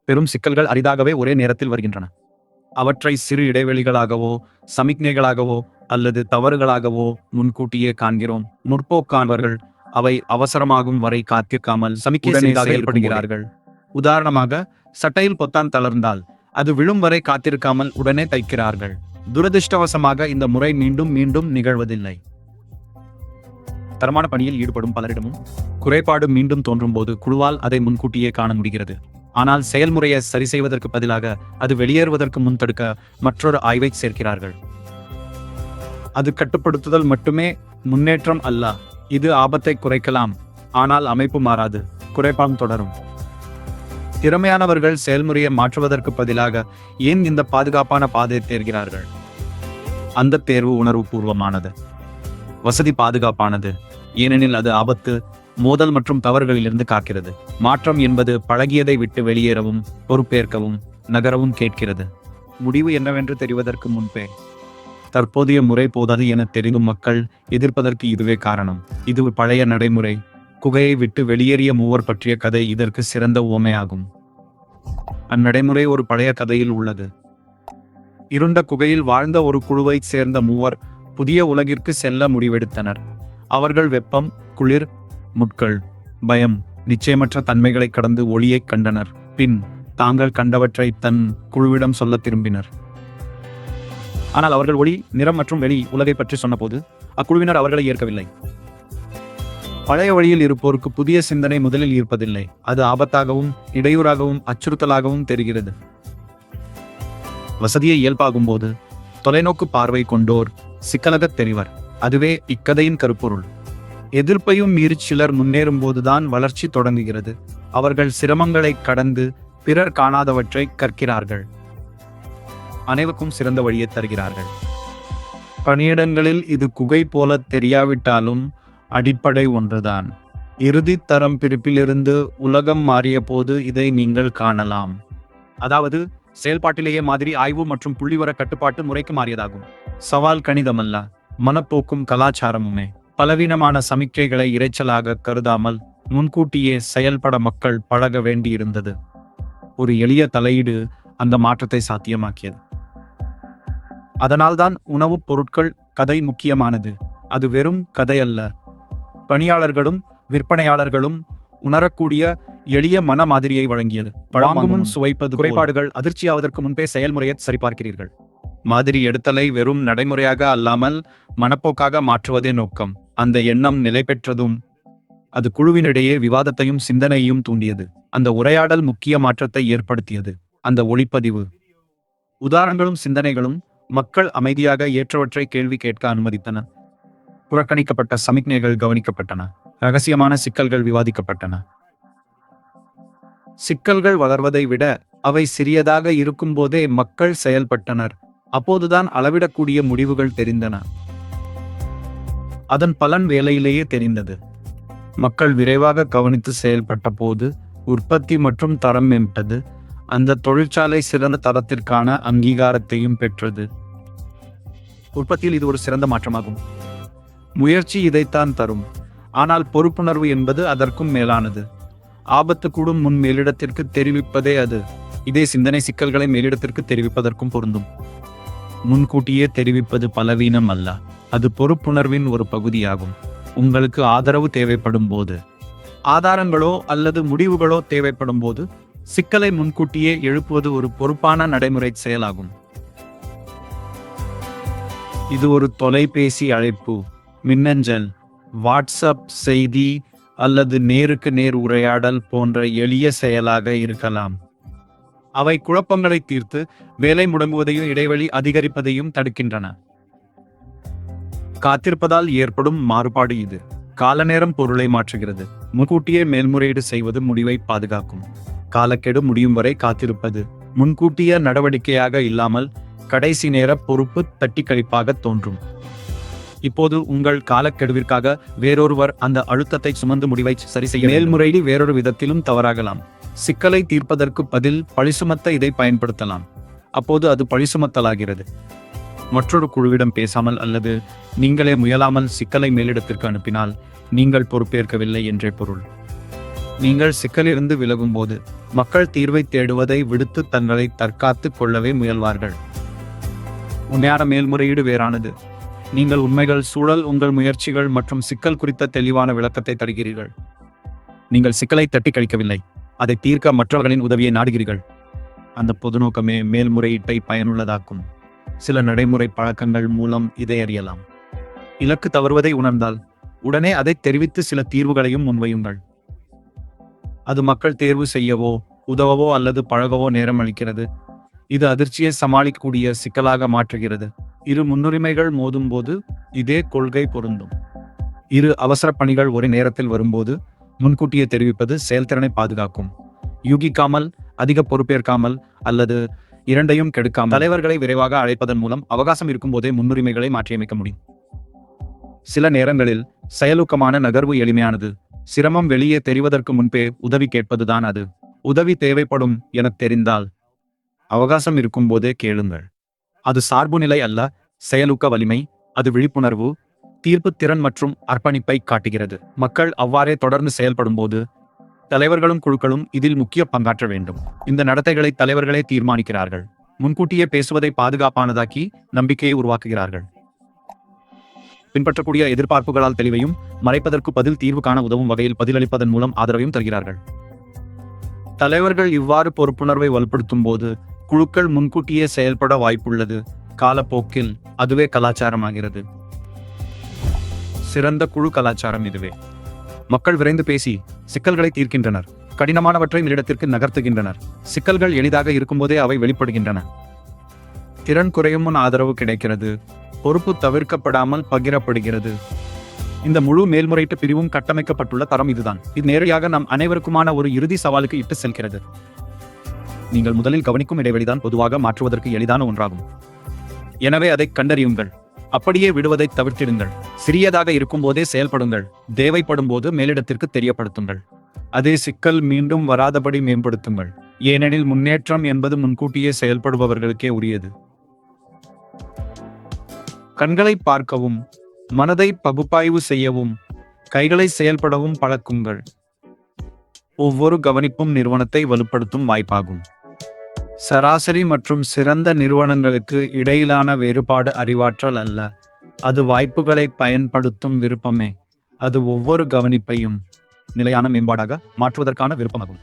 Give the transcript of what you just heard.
பெரும் சிக்கல்கள் அரிதாகவே ஒரே நேரத்தில் வருகின்றன. அவற்றை சிறு இடைவெளிகளாகவோ சமிக்ஞைகளாகவோ அல்லது தவறுகளாகவோ முன்கூட்டியே காண்கிறோம். முற்போக்கானவர்கள் அவை அவசரமாகும் வரை காத்திருக்காமல் சமிக்கை செயல்படுகிறார்கள். உதாரணமாக, சட்டையில் பொத்தான் தளர்ந்தால் அது விழும் வரை காத்திருக்காமல் உடனே தைக்கிறார்கள். துரதிருஷ்டவசமாக இந்த முறை மீண்டும் மீண்டும் நிகழ்வதில்லை. தரமான பணியில் ஈடுபடும் பலரிடமும் குறைபாடு மீண்டும் தோன்றும் போது குழுவால் அதை முன்கூட்டியே காண முடிகிறது. ஆனால் செயல்முறையை சரி செய்வதற்கு பதிலாக அது வெளியேறுவதற்கு முன் தடுக்க மற்றொரு ஆய்வை சேர்க்கிறார்கள். அது கட்டுப்படுத்துதல் மட்டுமே முன்னேற்றம் அல்ல. இது ஆபத்தை குறைக்கலாம், ஆனால் அமைப்பு மாறாது, குறைபாடு தொடரும். திறமையானவர்கள் செயல்முறையை மாற்றுவதற்கு பதிலாக ஏன் இந்த பாதுகாப்பான பாதையை தேர்கிறார்கள்? அந்த தேர்வு உணர்வு பூர்வமானது. வசதி பாதுகாப்பானது, ஏனெனில் அது ஆபத்து, மோதல் மற்றும் தவறுகளிலிருந்து காக்கிறது. மாற்றம் என்பது பழகியதை விட்டு வெளியேறவும் பொறுப்பேற்கவும் நகரவும் கேட்கிறது. முடிவு என்னவென்று தெரிவதற்கு முன்பே தற்போதைய முறை போதாது என தெரிந்தும் மக்கள் எதிர்ப்பதற்கு இதுவே காரணம். இது பழைய நடைமுறை. குகையை விட்டு வெளியேறிய மூவர் பற்றிய கதை இதற்கு சிறந்த உவமையாகும். அந்நடைமுறை ஒரு பழைய கதையில் உள்ளது. இருண்ட குகையில் வாழ்ந்த ஒரு குழுவைச் சேர்ந்த மூவர் புதிய உலகிற்கு செல்ல முடிவெடுத்தனர். அவர்கள் வெப்பம், குளிர், முட்கள், பயம், நிச்சயமற்ற தன்மைகளை கடந்து ஒளியை கண்டனர். பின் தாங்கள் கண்டவற்றை தன் குழுவிடம் சொல்ல திரும்பினர். ஆனால் அவர்கள் ஒளி, நிறம் மற்றும் வெளி உலகை பற்றி சொன்னபோது அக்குழுவினர் அவர்களை ஏற்கவில்லை. பழைய வழியில் இருப்போருக்கு புதிய சிந்தனை முதலில் ஈர்ப்பதில்லை. அது ஆபத்தாகவும் இடையூறாகவும் அச்சுறுத்தலாகவும் தெரிகிறது. வசதியை இயல்பாகும் போது தொலைநோக்கு பார்வை கொண்டோர் சிக்கலாகத் தெரிவர். அதுவே இக்கதையின் கருப்பொருள். எதிர்ப்பையும் மீறி சிலர் முன்னேறும் போதுதான் வளர்ச்சி தொடங்குகிறது. அவர்கள் சிரமங்களை கடந்து பிறர் காணாதவற்றை கற்கிறார்கள். அனைவருக்கும் சிறந்த வழியை தருகிறார்கள். பணியிடங்களில் இது குகை போல தெரியாவிட்டாலும் அடிப்படை ஒன்றுதான். இறுதி தரம் பிரிப்பிலிருந்து உலகம் மாறிய போது இதை நீங்கள் காணலாம். அதாவது செயல்பாட்டிலேயே மாதிரி ஆய்வு மற்றும் புள்ளிவர கட்டுப்பாட்டு முறைக்கு மாறியதாகும். சவால் கணிதமல்ல, மனப்போக்கும் கலாச்சாரமுமே. பலவீனமான சமிக்கைகளை இரைச்சலாக கருதாமல் முன்கூட்டியே செயல்பட மக்கள் பழக வேண்டியிருந்தது. ஒரு எளிய தலையீடு அந்த மாற்றத்தை சாத்தியமாக்கியது. அதனால்தான் உணவுப் பொருட்கள் கதை முக்கியமானது. அது வெறும் கதை அல்ல. பணியாளர்களும் விற்பனையாளர்களும் உணரக்கூடிய எளிய மன மாதிரியை வழங்கியது. வாங்கும் சுவைப்பது குறைபாடுகள் அதிர்ச்சியாவதற்கு முன்பே செயல்முறையை சரிபார்க்கிறீர்கள். மாதிரி எடுத்தலை வெறும் நடைமுறையாக அல்லாமல் மனப்போக்காக மாற்றுவதே நோக்கம். அந்த எண்ணம் நிலை பெற்றதும் அது குழுவினிடையே விவாதத்தையும் சிந்தனையையும் தூண்டியது. அந்த உரையாடல் முக்கிய மாற்றத்தை ஏற்படுத்தியது. அந்த ஒளிப்பதிவு உதாரணங்களும் சிந்தனைகளும் மக்கள் அமைதியாக ஏற்றவற்றை கேள்வி கேட்க அனுமதித்தன. புறக்கணிக்கப்பட்ட சமிக்ஞைகள் கவனிக்கப்பட்டன. ரகசியமான சிக்கல்கள் விவாதிக்கப்பட்டன. சிக்கல்கள் வளர்வதை விட அவை சிறியதாக இருக்கும் போதே மக்கள் செயல்பட்டனர். அப்போதுதான் அளவிடக்கூடிய முடிவுகள் தெரிந்தன. அதன் பலன் வேலையிலேயே தெரிந்தது. மக்கள் விரைவாக கவனித்து செயல்பட்ட போது உற்பத்தி மற்றும் தரம் மேம்பட்டது. அந்த தொழிற்சாலை சிறந்த தரத்திற்கான அங்கீகாரத்தையும் பெற்றது. உற்பத்தியில் இது ஒரு சிறந்த மாற்றமாகும். முயற்சி இதைத்தான் தரும். ஆனால் பொறுப்புணர்வு என்பது அதற்கும் மேலானது. ஆபத்து கூடும் முன் மேலிடத்திற்கு தெரிவிப்பதே அது. இதே சிந்தனை சிக்கல்களை மேலிடத்திற்கு தெரிவிப்பதற்கும் பொருந்தும். முன்கூட்டியே தெரிவிப்பது பலவீனம் அல்ல, அது பொறுப்புணர்வின் ஒரு பகுதியாகும். உங்களுக்கு ஆதரவு தேவைப்படும் போது, ஆதாரங்களோ அல்லது முடிவுகளோ தேவைப்படும் போது சிக்கலை முன்கூட்டியே எழுப்புவது ஒரு பொறுப்பான நடைமுறை செயலாகும். இது ஒரு தொலைபேசி அழைப்பு, மின்னஞ்சல், வாட்ஸ்அப் செய்தி அல்லது நேருக்கு நேர் உரையாடல் போன்ற எளிய செயலாக இருக்கலாம். அவை குழப்பங்களை தீர்த்து வேலை முடங்குவதையும் இடைவெளி அதிகரிப்பதையும் தடுக்கின்றன. காத்திருப்பதால் ஏற்படும் மாறுபாடு இது. காலநேரம் பொருளை மாற்றுகிறது. முன்கூட்டியே மேல்முறையீடு செய்வது முடிவை பாதுகாக்கும். காலக்கெடு முடியும் வரை காத்திருப்பது முன்கூட்டிய நடவடிக்கையாக இல்லாமல் கடைசி நேர பொறுப்பு தட்டிக்கழிப்பாக தோன்றும். இப்போது உங்கள் காலக்கெடுவிற்காக வேறொருவர் அந்த அழுத்தத்தை சுமந்து முடிவை சரி செய்ய மேல்முறையீடு வேறொரு விதத்திலும் தவறாகலாம். சிக்கலை தீர்ப்பதற்கு பதில் பழிசுமத்த இதை பயன்படுத்தலாம். அப்போது அது பழிசுமத்தலாகிறது. மற்றொரு குழுவிடம் பேசாமல் அல்லது நீங்களே முயலாமல் சிக்கலை மேலிடத்திற்கு அனுப்பினால் நீங்கள் பொறுப்பேற்கவில்லை என்றே பொருள். நீங்கள் சிக்கலிலிருந்து விலகும்போது மக்கள் தீர்வை தேடுவதை விடுத்து தங்களை தற்காத்து கொள்ளவே முயல்வார்கள். உண்மையான மேல்முறையீடு வேறானது. நீங்கள் உண்மைகள், சூழல், உங்கள் முயற்சிகள் மற்றும் சிக்கல் குறித்த தெளிவான விளக்கத்தை தருகிறீர்கள். நீங்கள் சிக்கலை தட்டி கழிக்கவில்லை, அதை தீர்க்க மற்றவர்களின் உதவியை நாடுகிறீர்கள். அந்த பொது நோக்கமே மேல்முறையீட்டை பயனுள்ளதாக்கும். சில நடைமுறை பழக்கங்கள் மூலம் இதை அறியலாம். இலக்கு தவறுவதை உணர்ந்தால் உடனே அதை தெரிவித்து சில தீர்வுகளையும் முன்வையுங்கள். அது மக்கள் தேர்வு செய்யவோ உதவவோ அல்லது பழகவோ நேரம் அளிக்கிறது. இது அதிர்ச்சியை சமாளிக்கக்கூடிய சிக்கலாக மாற்றுகிறது. இரு முன்னுரிமைகள் மோதும் போது இதே கொள்கை பொருந்தும். இரு அவசர பணிகள் ஒரே நேரத்தில் வரும்போது முன்கூட்டியே தெரிவிப்பது செயல்திறனை பாதுகாக்கும். யூகிக்காமல், அதிக பொறுப்பேற்காமல் அல்லது இரண்டையும் கெடுக்காமல் தலைவர்களை விரைவாக அழைப்பதன் மூலம் அவகாசம் இருக்கும் போதே முன்னுரிமைகளை மாற்றியமைக்க முடியும். சில நேரங்களில் செயலூக்கமான நகர்வு எளிமையானது. சிரமம் வெளியே தெரிவதற்கு முன்பே உதவி கேட்பதுதான் அது. உதவி தேவைப்படும் என தெரிந்தால் அவகாசம் இருக்கும் போதே கேளுங்கள். அது சார்பு நிலை அல்ல, செயலூக்க வலிமை. அது விழிப்புணர்வு, தீர்ப்பு திறன் மற்றும் அர்ப்பணிப்பை காட்டுகிறது. மக்கள் அவ்வாறே தொடர்ந்து செயல்படும் போது தலைவர்களும் குழுக்களும் இதில் முக்கிய பங்காற்ற வேண்டும். இந்த நடத்தைகளை தலைவர்களே தீர்மானிக்கிறார்கள். முன்கூட்டியே பேசுவதை பாதுகாப்பானதாக்கி நம்பிக்கையை உருவாக்குகிறார்கள். பின்பற்றக்கூடிய எதிர்பார்ப்புகளால் தெளிவையும் மறைப்பதற்கு பதில் தீர்வு காண உதவும் வகையில் பதிலளிப்பதன் மூலம் ஆதரவையும் தருகிறார்கள். தலைவர்கள் இவ்வாறு பொறுப்புணர்வை வலுப்படுத்தும் போது குழுக்கள் முன்கூட்டியே செயல்பட வாய்ப்புள்ளது. காலப்போக்கில் அதுவே கலாச்சாரமாகிறது. சிறந்த குழு கலாச்சாரம் இதுவே. மக்கள் விரைந்து பேசி சிக்கல்களை தீர்க்கின்றனர். கடினமானவற்றை இடத்திற்கு நகர்த்துகின்றனர். சிக்கல்கள் எளிதாக இருக்கும்போதே அவை வெளிப்படுகின்றன. திறன் குறையும் முன் ஆதரவு கிடைக்கிறது. பொறுப்பு தவிர்க்கப்படாமல் பகிரப்படுகிறது. இந்த முழு மேல்முறையீட்டு பிரிவும் கட்டமைக்கப்பட்டுள்ள தரம் இதுதான். இது நேரடியாக நம் அனைவருக்குமான ஒரு இறுதி சவாலுக்கு இட்டு செல்கிறது. நீங்கள் முதலில் கவனிக்கும் இடைவெளிதான் பொதுவாக மாற்றுவதற்கு எளிதான ஒன்றாகும். எனவே அதை கண்டறியுங்கள். அப்படியே விடுவதை தவிர்த்திடுங்கள். சிறியதாக இருக்கும் போதே செயல்படுங்கள். தேவைப்படும் போது மேலிடத்திற்கு தெரியப்படுத்துங்கள். அதே சிக்கல் மீண்டும் வராதபடி மேம்படுத்துங்கள். ஏனெனில் முன்னேற்றம் என்பது முன்கூட்டியே செயல்படுபவர்களுக்கே உரியது. கண்களை பார்க்கவும், மனதை பகுப்பாய்வு செய்யவும், கைகளை செயல்படவும் பழக்குங்கள். ஒவ்வொரு கவனிப்பும் நிறுவனத்தை வலுப்படுத்தும் வாய்ப்பாகும். சராசரி மற்றும் சிறந்த நிறுவனங்களுக்கு இடையிலான வேறுபாடு அறிவாற்றல் அல்ல, அது வாய்ப்புகளை பயன்படுத்தும் விருப்பமே. அது ஒவ்வொரு கவனிப்பையும் நிலையான மேம்பாடாக மாற்றுவதற்கான விருப்பமாகும்.